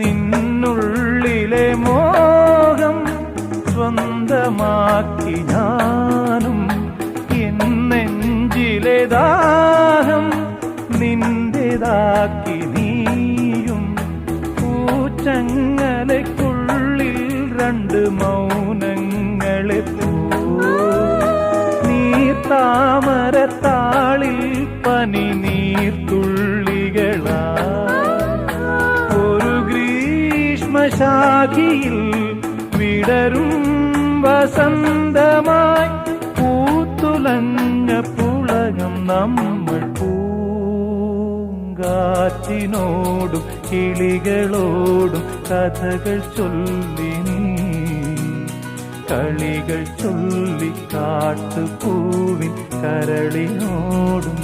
നിന്നുള്ളിലെ മോഹം സ്വന്തമാക്കി ഞാനും, എൻ നെഞ്ചിലെ ദാഹം നിന്റേതാക്കി നീയും. പൂച്ചങ്ങലയ്ക്കുള്ളിൽ രണ്ട് മൗനങ്ങളെ നീർത്താമരത്താളിൽ പനി നീർത്തുള്ളികളാ ഒരു ഗ്രീഷ്മശാഖിയിൽ വിടരും വസന്തമായി പൂത്തുലഞ്ഞ പുളകം നമ്മൾ. പൂങ്കാറ്റിനോടും കിളികളോടും കഥകൾ ചൊല്ലി നീ, കളികൾ ചൊല്ലി കാട്ടുപൂവിൻ കരളിനോടും